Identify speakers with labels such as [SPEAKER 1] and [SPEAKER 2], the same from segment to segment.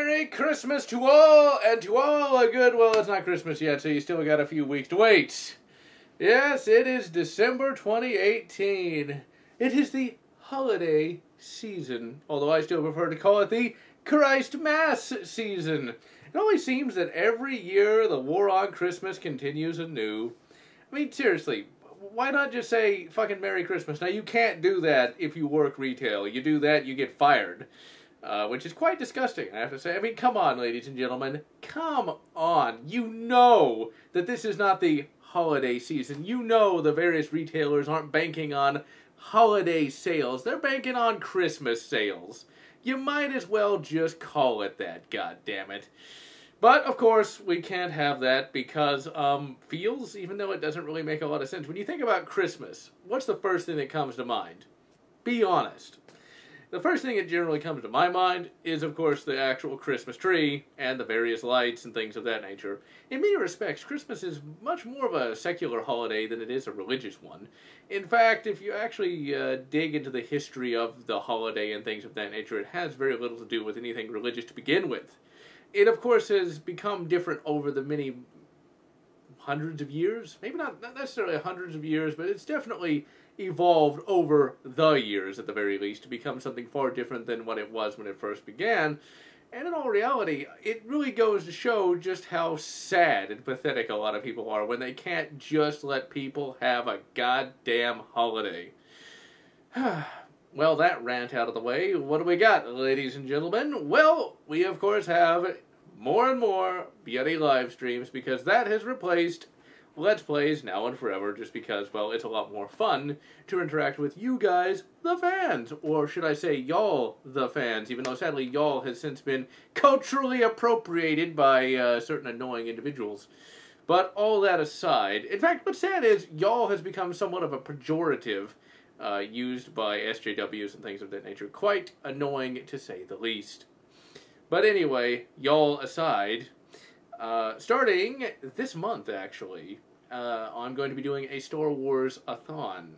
[SPEAKER 1] Merry Christmas to all, and to all a good, well, it's not Christmas yet, so you still got a few weeks to wait. Yes, it is December 2018. It is the holiday season, although I still prefer to call it the Chirst-Mass season. It always seems that every year the war on Christmas continues anew. I mean, seriously, why not just say fucking Merry Christmas? Now, you can't do that if you work retail. You do that, you get fired. Which is quite disgusting, I have to say. I mean, come on, ladies and gentlemen. Come on. You know that this is not the holiday season. You know the various retailers aren't banking on holiday sales. They're banking on Christmas sales. You might as well just call it that, goddammit. But, of course, we can't have that because, feels, even though it doesn't really make a lot of sense. When you think about Christmas, what's the first thing that comes to mind? Be honest. The first thing that generally comes to my mind is, of course, the actual Christmas tree and the various lights and things of that nature. In many respects, Christmas is much more of a secular holiday than it is a religious one. In fact, if you actually dig into the history of the holiday and things of that nature, it has very little to do with anything religious to begin with. It, of course, has become different over the many hundreds of years. Maybe not necessarily hundreds of years, but it's definitely evolved over the years, at the very least, to become something far different than what it was when it first began. And in all reality, it really goes to show just how sad and pathetic a lot of people are when they can't just let people have a goddamn holiday. Well, that rant out of the way, what do we got, ladies and gentlemen? Well, we of course have more and more beauty live streams, because that has replaced Let's Plays now and forever, just because, well, it's a lot more fun to interact with you guys, the fans. Or should I say, y'all, the fans, even though sadly y'all has since been culturally appropriated by certain annoying individuals. But all that aside, in fact, what's sad is y'all has become somewhat of a pejorative used by SJWs and things of that nature. Quite annoying, to say the least. But anyway, y'all aside, starting this month, actually, I'm going to be doing a Star Wars-a-thon.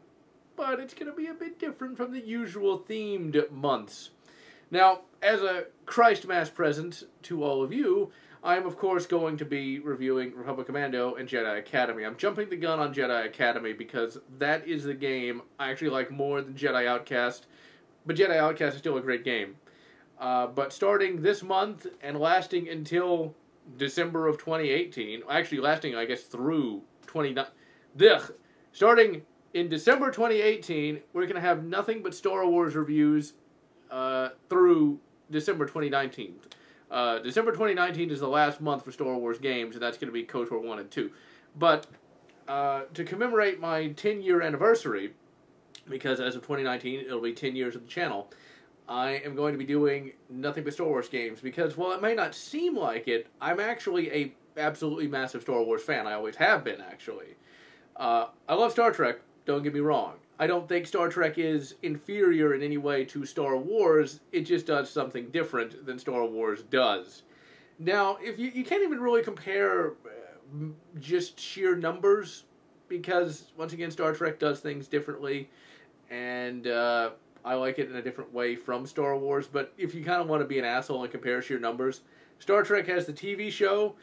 [SPEAKER 1] But it's going to be a bit different from the usual themed months. Now, as a Christ-Mass present to all of you, I'm, of course, going to be reviewing Republic Commando and Jedi Academy. I'm jumping the gun on Jedi Academy because that is the game I actually like more than Jedi Outcast. But Jedi Outcast is still a great game. But starting this month and lasting until December of 2018, actually lasting, I guess, through starting in December 2018, we're going to have nothing but Star Wars reviews through December 2019. December 2019 is the last month for Star Wars games, and that's going to be KOTOR 1 and 2. But to commemorate my 10-year anniversary, because as of 2019, it'll be 10 years of the channel, I am going to be doing nothing but Star Wars games, because while it may not seem like it, I'm actually a absolutely massive Star Wars fan. I always have been, actually. I love Star Trek, don't get me wrong. I don't think Star Trek is inferior in any way to Star Wars. It just does something different than Star Wars does. Now, if you can't even really compare just sheer numbers, because, once again, Star Trek does things differently, and I like it in a different way from Star Wars. But if you kind of want to be an asshole and compare sheer numbers, Star Trek has the TV show,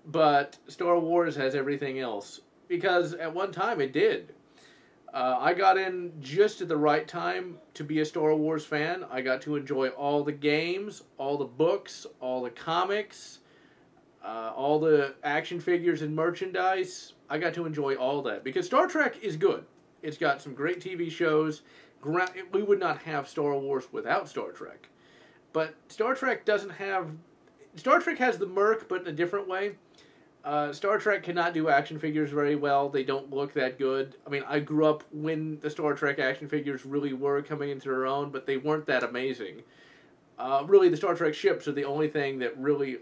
[SPEAKER 1] but Star Wars has everything else. Because at one time it did. I got in just at the right time to be a Star Wars fan. I got to enjoy all the games, all the books, all the comics, all the action figures and merchandise. I got to enjoy all that. Because Star Trek is good. It's got some great TV shows. We would not have Star Wars without Star Trek. But Star Trek doesn't have... Star Trek has the merc, but in a different way. Star Trek cannot do action figures very well. They don't look that good. I mean, I grew up when the Star Trek action figures really were coming into their own, but they weren't that amazing. Really, the Star Trek ships are the only thing that really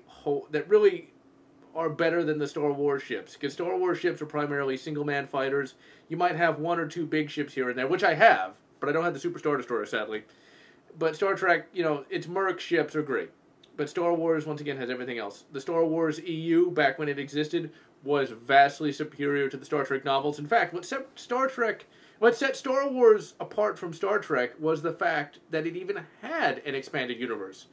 [SPEAKER 1] are better than the Star Wars ships. Because Star Wars ships are primarily single-man fighters. You might have one or two big ships here and there, which I have, but I don't have the Super Star Destroyer, sadly. But Star Trek, you know, its merc ships are great. But Star Wars, once again, has everything else. The Star Wars EU, back when it existed, was vastly superior to the Star Trek novels. In fact, what set Star Wars apart from Star Trek was the fact that it even had an expanded universe.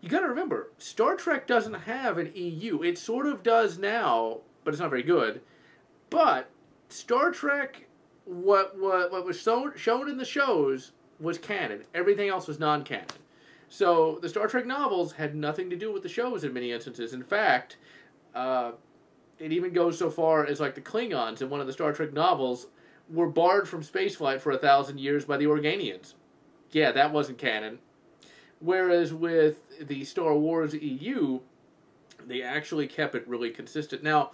[SPEAKER 1] you got to remember, Star Trek doesn't have an EU. It sort of does now, but it's not very good. But Star Trek, what was shown in the shows was canon. Everything else was non-canon. So the Star Trek novels had nothing to do with the shows in many instances. In fact, it even goes so far as like the Klingons in one of the Star Trek novels were barred from spaceflight for 1,000 years by the Organians. Yeah, that wasn't canon. Whereas with the Star Wars EU, they actually kept it really consistent. Now,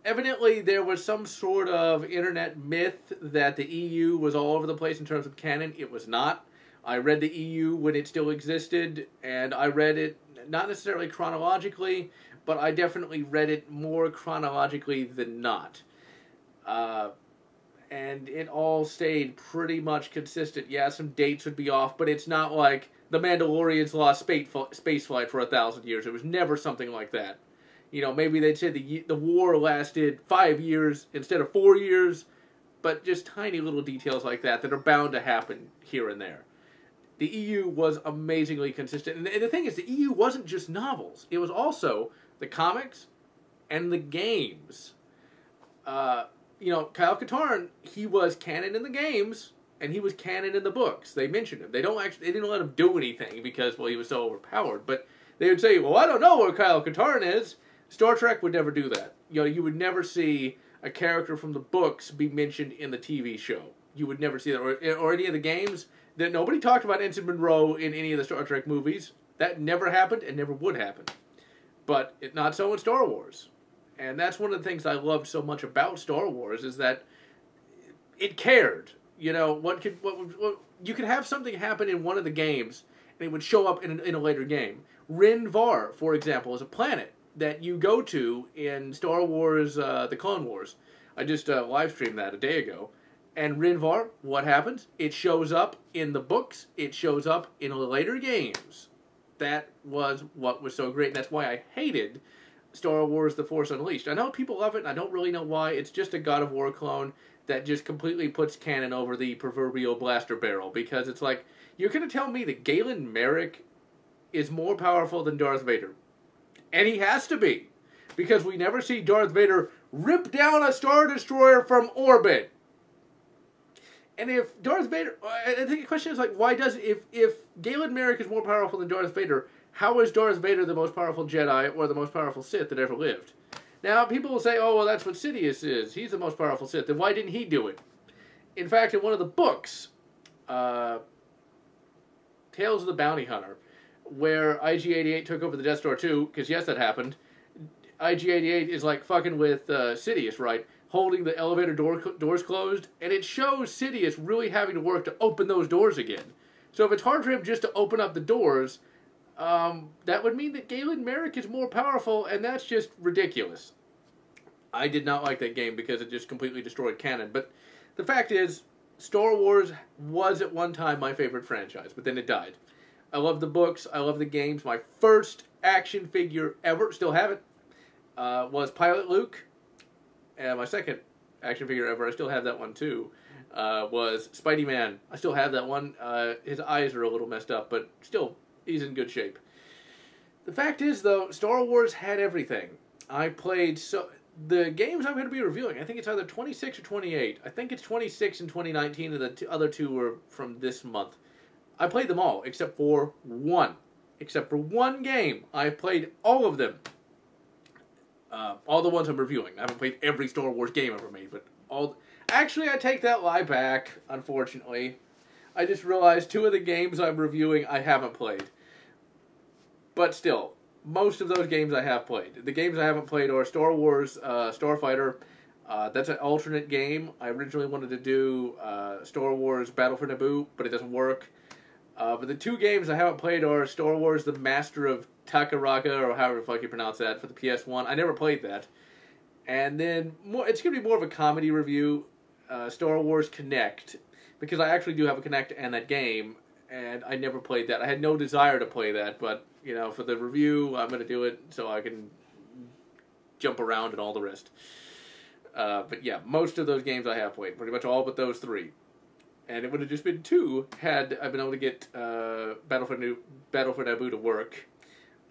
[SPEAKER 1] evidently there was some sort of internet myth that the EU was all over the place in terms of canon. It was not. I read the EU when it still existed, and I read it not necessarily chronologically, but I definitely read it more chronologically than not. And it all stayed pretty much consistent. Yeah, some dates would be off, but it's not like the Mandalorians lost spaceflight for 1,000 years. It was never something like that. You know, maybe they'd say the war lasted 5 years instead of 4 years, but just tiny little details like that are bound to happen here and there. The EU was amazingly consistent. And the thing is, the EU wasn't just novels. It was also the comics and the games. You know, Kyle Katarn, he was canon in the games, and he was canon in the books. They mentioned him. They didn't let him do anything because, well, he was so overpowered. But they would say, well, I don't know where Kyle Katarn is. Star Trek would never do that. You know, you would never see a character from the books be mentioned in the TV show. You would never see that. Or any of the games. That nobody talked about Ensign Monroe in any of the Star Trek movies. That never happened and never would happen. But not so in Star Wars. And that's one of the things I loved so much about Star Wars is that it cared. You know, you could have something happen in one of the games and it would show up in a later game. Rin Var, for example, is a planet that you go to in Star Wars, The Clone Wars. I just live streamed that a day ago. And Rin Var, what happens? It shows up in the books. It shows up in later games. That was what was so great. And that's why I hated Star Wars The Force Unleashed. I know people love it, and I don't really know why. It's just a God of War clone that just completely puts canon over the proverbial blaster barrel. Because it's like, you're going to tell me that Galen Merrick is more powerful than Darth Vader. And he has to be. Because we never see Darth Vader rip down a Star Destroyer from orbit. And if Darth Vader... I think the question is, like, why does... If Galen Merrick is more powerful than Darth Vader, how is Darth Vader the most powerful Jedi or the most powerful Sith that ever lived? Now, people will say, oh, well, that's what Sidious is. He's the most powerful Sith. Then why didn't he do it? In fact, in one of the books, Tales of the Bounty Hunter, where IG-88 took over the Death Star 2, because yes, that happened, IG-88 is, like, fucking with Sidious, right? Holding the elevator doors closed, and it shows Sidious really having to work to open those doors again. So if it's hard for him just to open up the doors, that would mean that Galen Merrick is more powerful, and that's just ridiculous. I did not like that game because it just completely destroyed canon. But the fact is, Star Wars was at one time my favorite franchise, but then it died. I love the books, I love the games. My first action figure ever, still have it, was Pilot Luke. And my second action figure ever, I still have that one too, was Spidey Man. I still have that one. His eyes are a little messed up, but still, he's in good shape. The fact is, though, Star Wars had everything. I played the games I'm going to be reviewing, I think it's either 26 or 28. I think it's 26 in 2019, and the other two were from this month. I played them all, except for one. Except for one game. I played all of them. All the ones I'm reviewing. I haven't played every Star Wars game ever made, but all... Actually, I take that lie back, unfortunately. I just realized 2 of the games I'm reviewing I haven't played. But still, most of those games I have played. The games I haven't played are Star Wars Starfighter. That's an alternate game. I originally wanted to do Star Wars Battle for Naboo, but it doesn't work. But the 2 games I haven't played are Star Wars The Master of Takaraka, or however the fuck you pronounce that, for the PS1. I never played that. And then, it's going to be more of a comedy review, Star Wars Kinect, because I actually do have a Kinect and that game, and I never played that. I had no desire to play that, but, you know, for the review, I'm going to do it so I can jump around and all the rest. But yeah, most of those games I have played, pretty much all but those 3. And it would have just been 2 had I been able to get Battle for Naboo to work.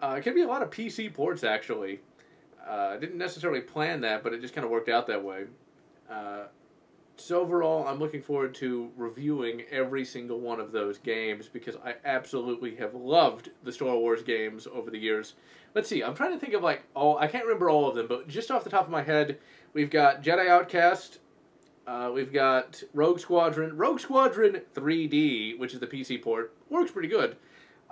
[SPEAKER 1] It could be a lot of PC ports, actually. I didn't necessarily plan that, but it just kind of worked out that way. So overall, I'm looking forward to reviewing every single one of those games because I absolutely have loved the Star Wars games over the years. Let's see, I'm trying to think of I can't remember all of them, but just off the top of my head, we've got Jedi Outcast, we've got Rogue Squadron 3D, which is the PC port, works pretty good.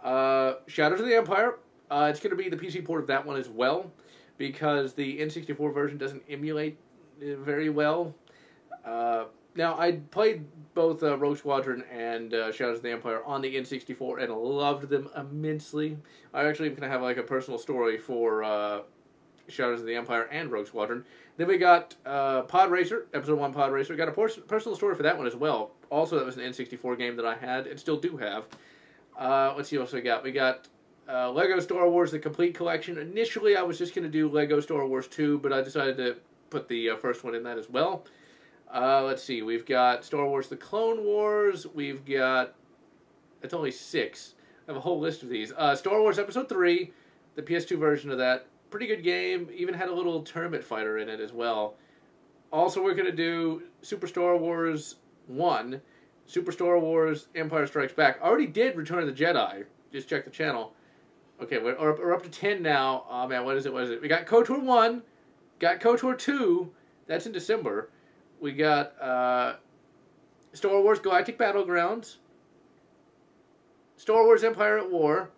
[SPEAKER 1] Shadows of the Empire, it's going to be the PC port of that one as well, because the N64 version doesn't emulate very well. Now, I played both Rogue Squadron and Shadows of the Empire on the N64 and loved them immensely. I actually going to have a personal story for Shadows of the Empire and Rogue Squadron. Then we got Pod Racer, Episode 1 Pod Racer. Got a personal story for that one as well. Also, that was an N64 game that I had and still do have. Let's see what else we got. We got Lego Star Wars The Complete Collection. Initially, I was just going to do Lego Star Wars 2, but I decided to put the first one in that as well. Let's see, we've got Star Wars The Clone Wars, we've got, it's only 6, I have a whole list of these. Star Wars Episode 3, the PS2 version of that, pretty good game, even had a little tournament fighter in it as well. Also, we're going to do Super Star Wars 1, Super Star Wars Empire Strikes Back. I already did Return of the Jedi, just check the channel. Okay, we're up to 10 now. Oh man, what is it? We got KOTOR 1, got KOTOR 2, that's in December. We got Star Wars Galactic Battlegrounds, Star Wars Empire at War.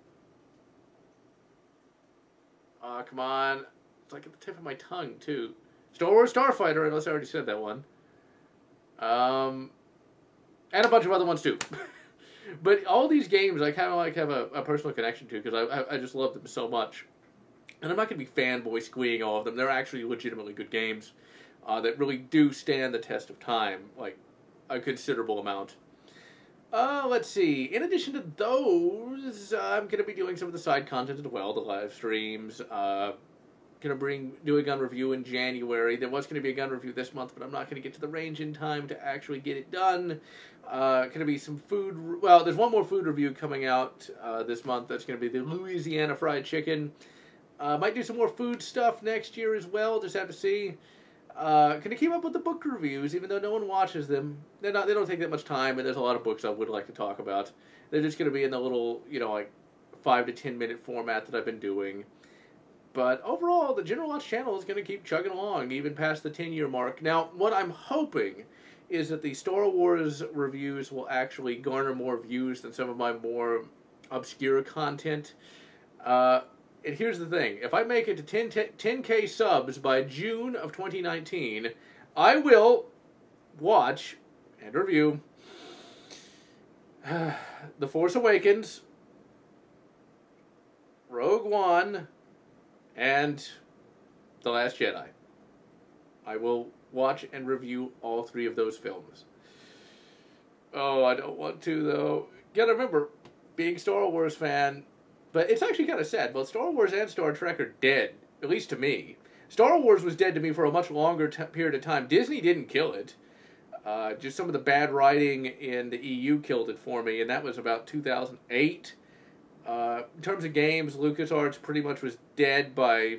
[SPEAKER 1] Come on. It's like at the tip of my tongue, too. Star Wars Starfighter, unless I already said that one. And a bunch of other ones, too. But all these games I kind of have a personal connection to because I just love them so much. And I'm not going to be fanboy squeeing all of them. They're actually legitimately good games. That really do stand the test of time, like a considerable amount. Let's see. In addition to those, I'm going to be doing some of the side content as well, the live streams. Going to do a gun review in January. There was going to be a gun review this month, but I'm not going to get to the range in time to actually get it done. Going to be some food. Well, there's one more food review coming out this month. That's going to be the Louisiana fried chicken. Might do some more food stuff next year as well. Just have to see. Can I keep up with the book reviews, even though no one watches them? They don't take that much time, and there's a lot of books I would like to talk about. They're just going to be in the little, 5 to 10 minute format that I've been doing. But overall, the GeneralLotz channel is going to keep chugging along, even past the 10-year mark. Now, what I'm hoping is that the Star Wars reviews will actually garner more views than some of my more obscure content. And here's the thing, if I make it to 10K subs by June of 2019, I will watch and review The Force Awakens, Rogue One, and The Last Jedi. I will watch and review all 3 of those films. Oh, I don't want to, though. Gotta remember, being a Star Wars fan... But it's actually kind of sad. Both Star Wars and Star Trek are dead, at least to me. Star Wars was dead to me for a much longer period of time. Disney didn't kill it. Just some of the bad writing in the EU killed it for me, and that was about 2008. In terms of games, LucasArts pretty much was dead by,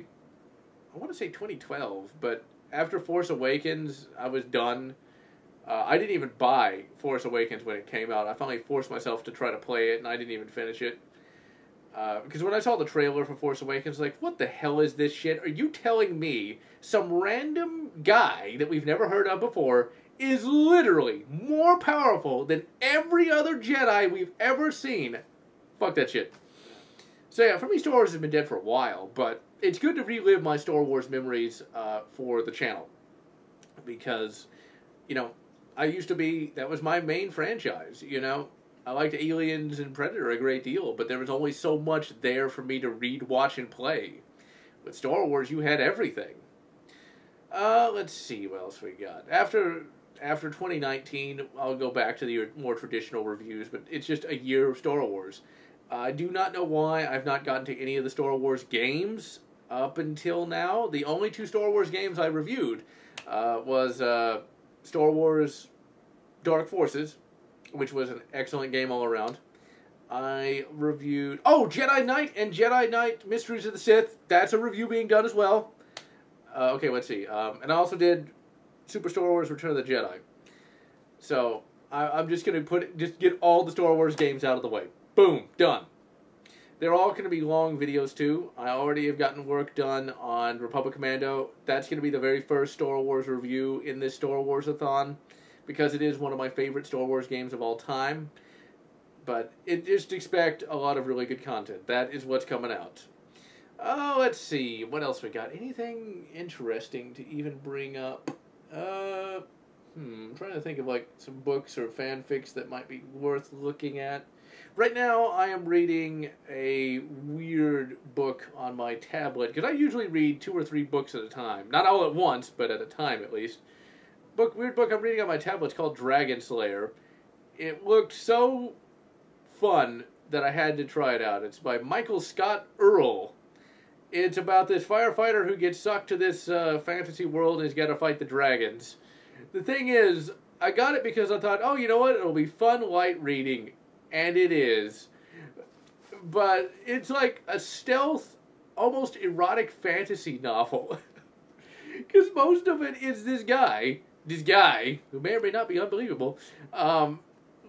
[SPEAKER 1] I want to say 2012, but after Force Awakens, I was done. I didn't even buy Force Awakens when it came out. I finally forced myself to try to play it, and I didn't even finish it. Because when I saw the trailer for Force Awakens, I was like, what the hell is this shit? Are you telling me some random guy that we've never heard of before is literally more powerful than every other Jedi we've ever seen? Fuck that shit. So yeah, for me, Star Wars has been dead for a while, but it's good to relive my Star Wars memories for the channel. Because, I used to be, that was my main franchise, I liked Aliens and Predator a great deal, but there was only so much there for me to read, watch, and play. With Star Wars, you had everything. Let's see what else we got. After 2019, I'll go back to the more traditional reviews, but it's just a year of Star Wars. I do not know why I've not gotten to any of the Star Wars games up until now. The only 2 Star Wars games I reviewed was Star Wars Dark Forces, which was an excellent game all around. I reviewed... Oh, Jedi Knight and Jedi Knight Mysteries of the Sith. That's a review being done as well. Okay, let's see. And I also did Super Star Wars Return of the Jedi. So, I'm just going to just get all the Star Wars games out of the way. Boom, done. They're all going to be long videos, too. I already have gotten work done on Republic Commando. That's going to be the very first Star Wars review in this Star Wars-a-thon, because it is one of my favorite Star Wars games of all time. But just expect a lot of really good content. That is what's coming out. Oh, let's see. What else we got? Anything interesting to even bring up? I'm trying to think of like some books or fanfics that might be worth looking at. Right now, I am reading a weird book on my tablet, because I usually read 2 or 3 books at a time. Not all at once, but at a time at least. Weird book I'm reading on my tablet is called Dragon Slayer. It looked so fun that I had to try it out. It's by Michael Scott Earl. It's about this firefighter who gets sucked to this fantasy world and he's got to fight the dragons. The thing is, I got it because I thought, oh, you know what? It'll be fun, light reading. And it is. But it's like a stealth, almost erotic fantasy novel. Because most of it is this guy, who may or may not be unbelievable,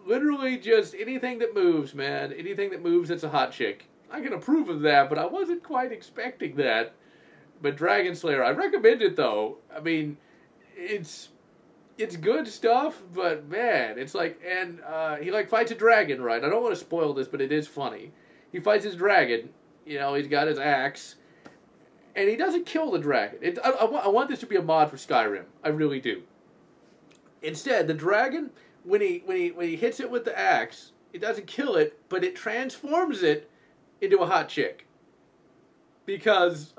[SPEAKER 1] literally just anything that moves, man. Anything that moves, it's a hot chick. I can approve of that, but I wasn't quite expecting that. But Dragon Slayer, I recommend it, though. I mean, it's good stuff, but man, it's like, and he like fights a dragon, right? I don't want to spoil this, but it is funny. He fights his dragon, you know, he's got his axe, and he doesn't kill the dragon. I want this to be a mod for Skyrim. I really do. Instead, the dragon, when he hits it with the axe, it doesn't kill it, but it transforms it into a hot chick. Because,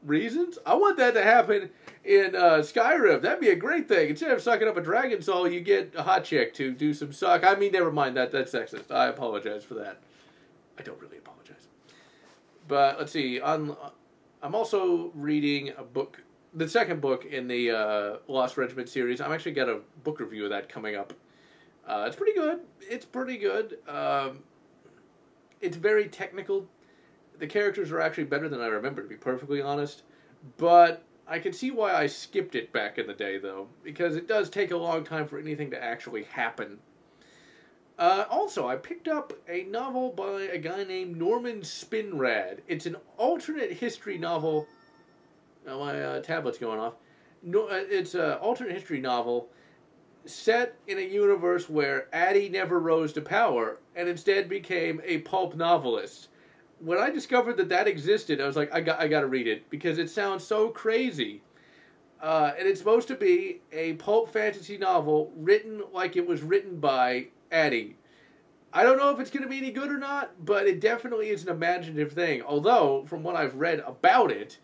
[SPEAKER 1] reasons? I want that to happen in Skyrim. That'd be a great thing. Instead of sucking up a dragon soul, you get a hot chick to do some suck. I mean, never mind. That's sexist. I apologize for that. I don't really apologize. But, let's see. I'm also reading a book, the second book in the Lost Regiment series. I'm actually got a book review of that coming up. It's pretty good. It's pretty good. It's very technical. The characters are actually better than I remember, to be perfectly honest. But I can see why I skipped it back in the day, though, because it does take a long time for anything to actually happen. Also, I picked up a novel by a guy named Norman Spinrad. It's an alternate history novel. Oh, my tablet's going off. No, it's an alternate history novel set in a universe where Addie never rose to power and instead became a pulp novelist. When I discovered that existed, I was like, I got to read it because it sounds so crazy. And it's supposed to be a pulp fantasy novel written like it was written by Addie. I don't know if it's going to be any good or not, but it definitely is an imaginative thing. Although, from what I've read about it,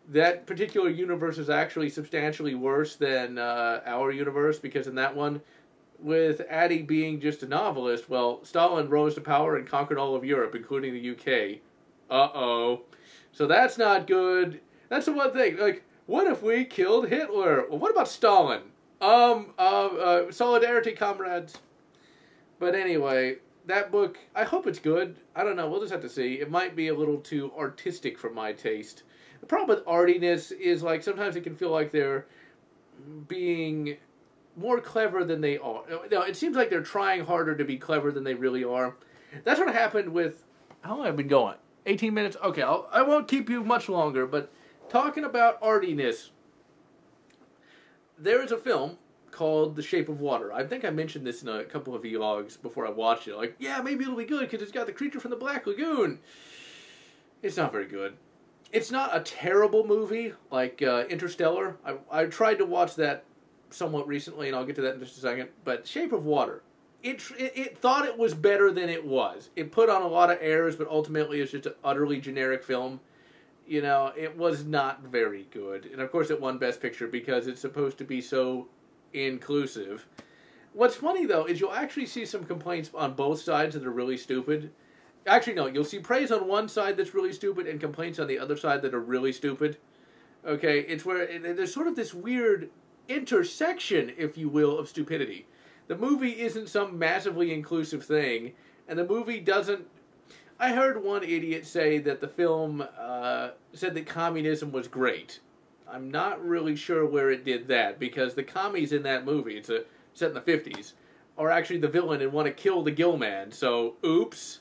[SPEAKER 1] that particular universe is actually substantially worse than our universe, because in that one, with Addie being just a novelist, well, Stalin rose to power and conquered all of Europe, including the UK. Uh-oh. So that's not good. That's the one thing. Like, what if we killed Hitler? Well, what about Stalin? Solidarity, comrades. But anyway, that book, I hope it's good. I don't know. We'll just have to see. It might be a little too artistic for my taste. The problem with artiness is, like, sometimes it can feel like they're being more clever than they are. No, it seems like they're trying harder to be clever than they really are. That's what happened with... How long have I been going? 18 minutes? Okay, I won't keep you much longer, but talking about artiness, there is a film called The Shape of Water. I think I mentioned this in a couple of vlogs before I watched it. Like, yeah, maybe it'll be good because it's got the creature from the Black Lagoon. It's not very good. It's not a terrible movie like Interstellar. I tried to watch that somewhat recently, and I'll get to that in just a second. But Shape of Water, it thought it was better than it was. It put on a lot of airs, but ultimately it's just an utterly generic film. You know, it was not very good. And of course it won Best Picture because it's supposed to be so inclusive. What's funny, though, is you'll actually see some complaints on both sides that are really stupid. Actually, no, you'll see praise on one side that's really stupid and complaints on the other side that are really stupid. Okay, it's where there's sort of this weird intersection, if you will, of stupidity. The movie isn't some massively inclusive thing, And the movie doesn't... I heard one idiot say that the film said that communism was great. I'm not really sure where it did that, because the commies in that movie, it's set in the 50s, are actually the villain and want to kill the Gill Man, so oops.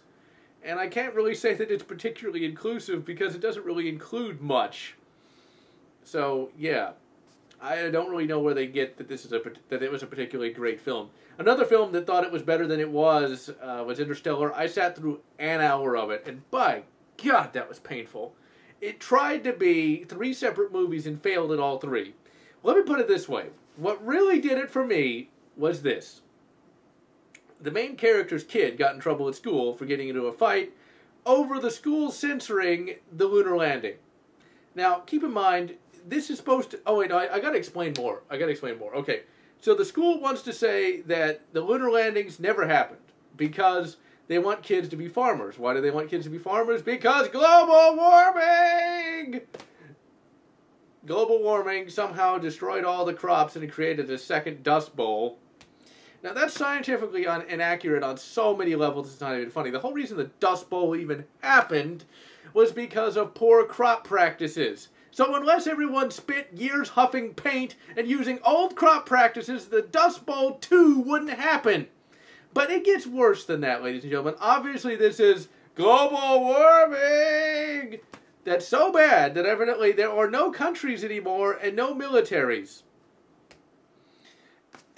[SPEAKER 1] And I can't really say that it's particularly inclusive because it doesn't really include much. So, yeah. I don't really know where they get that that it was a particularly great film. Another film that thought it was better than it was Interstellar. I sat through an hour of it, and by God, that was painful. It tried to be 3 separate movies and failed at all 3. Let me put it this way. What really did it for me was this. The main character's kid got in trouble at school for getting into a fight over the school censoring the lunar landing. Now, keep in mind, this is supposed to... Oh, wait, no, I gotta explain more. Okay, so the school wants to say that the lunar landings never happened because they want kids to be farmers. Why do they want kids to be farmers? Because global warming! Global warming somehow destroyed all the crops and it created a second Dust Bowl. Now, that's scientifically inaccurate on so many levels, it's not even funny. The whole reason the Dust Bowl even happened was because of poor crop practices. So unless everyone spent years huffing paint and using old crop practices, the Dust Bowl 2 wouldn't happen. But it gets worse than that, ladies and gentlemen. Obviously, this is global warming. That's so bad that evidently there are no countries anymore and no militaries.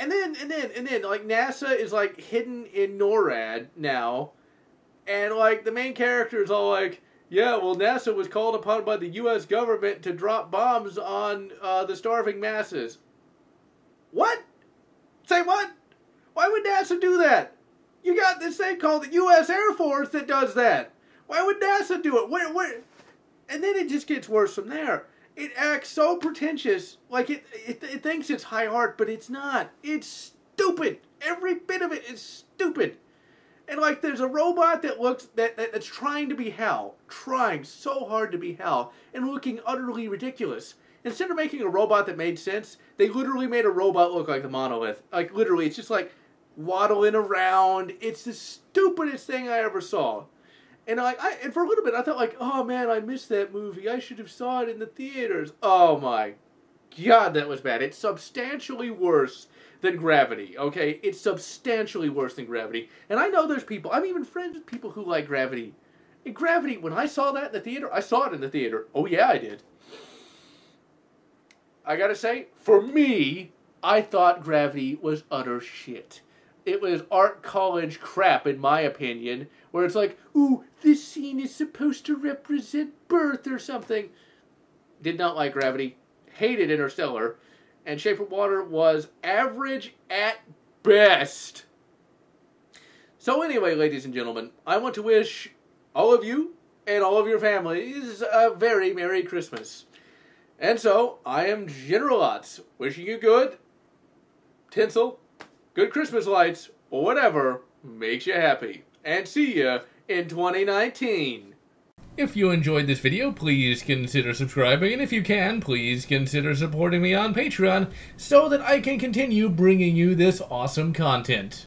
[SPEAKER 1] And then, like, NASA is, like, hidden in NORAD now. And, like, the main character is all like, yeah, well, NASA was called upon by the U.S. government to drop bombs on the starving masses. What? Say what? Why would NASA do that? You got this thing called the U.S. Air Force that does that. Why would NASA do it? Where? And then it just gets worse from there. It acts so pretentious, like it thinks it's high art, but it's not. It's stupid. Every bit of it is stupid. And like there's a robot that looks that's trying to be Hal, trying so hard to be Hal, and looking utterly ridiculous. Instead of making a robot that made sense, they literally made a robot look like the monolith. Like literally, it's just like waddling around. It's the stupidest thing I ever saw. And and for a little bit I thought like, oh man, I missed that movie. I should have saw it in the theaters. Oh my God, that was bad. It's substantially worse than Gravity, okay? It's substantially worse than Gravity. And I know there's people, I'm even friends with people who like Gravity. And Gravity, when I saw that in the theater, I saw it in the theater. Oh yeah, I did. I gotta say, for me, I thought Gravity was utter shit. It was art college crap, in my opinion, where it's like, ooh, this scene is supposed to represent birth or something. Did not like Gravity. Hated Interstellar. And Shape of Water was average at best. So anyway, ladies and gentlemen, I want to wish all of you and all of your families a very Merry Christmas. And so, I am GeneralLotz, wishing you good tinsel, good Christmas lights, or whatever makes you happy. And see ya in 2019. If you enjoyed this video, please consider subscribing, and if you can, please consider supporting me on Patreon so that I can continue bringing you this awesome content.